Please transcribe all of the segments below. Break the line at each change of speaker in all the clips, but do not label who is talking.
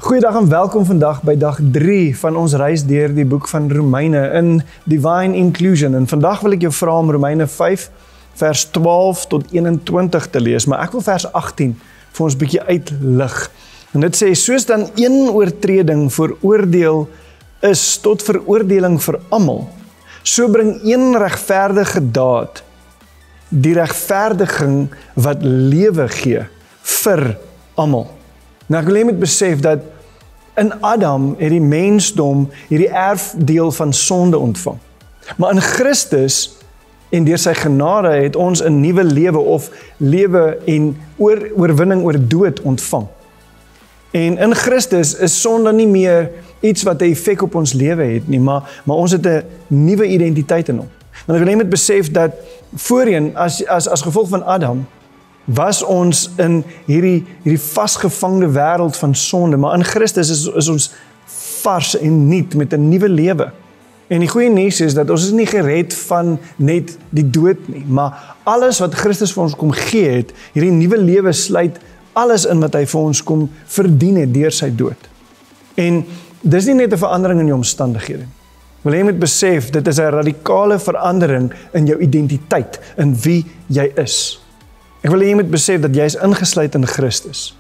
Goeiedag en welkom vandag by dag 3 van ons reis deur die boek van Romeine in Divine Inclusion. En vandag wil ek jou vra om Romeine 5 vers 12 tot 21 te lees, maar ek wil vers 18 vir ons bietjie uitlig. En dit sê, soos dan een oortreding veroordeel is tot veroordeling vir almal, so bring een regverdige daad die regverdiging wat lewe gee vir almal. Nou ek wil jy moet besef dat in Adam het die mensdom hierdie erfdeel van sonde ontvang. Maar in Christus en deur sy genade het ons 'n nuwe lewe of lewe en oorwinning oor dood ontvang. En in Christus is sonde nie meer iets wat 'n effek op ons lewe het nie, maar ons het 'n nuwe identiteit in hom. Want ek wil jy moet besef dat voorheen as gevolg van Adam was ons in hierdie vasgevangde wêreld van sonde, maar in Christus is ons vars en nuut met 'n nuwe lewe. En die goeie nuus is dat ons is nie gered van net die dood nie, maar alles wat Christus vir ons kom gee het, hierdie nuwe lewe sluit alles in wat hy vir ons kom verdien het deur sy dood. En dis nie net 'n verandering in jou omstandighede. Wil jy moet besef, dit is 'n radikale verandering in jou identiteit, in wie jy is. Ek wil jy moet besef dat jy is ingesluit in Christus.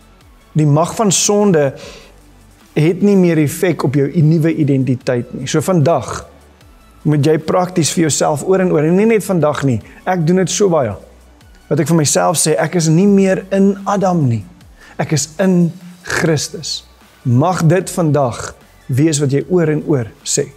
Die mag van sonde het nie meer effek op jou nuwe identiteit nie. So vandag moet jy prakties vir jouself oor en oor, en nie net vandag nie, ek doen dit so baie, wat ek vir myself sê, ek is nie meer in Adam nie, ek is in Christus. Mag dit vandag wees wat jy oor en oor sê.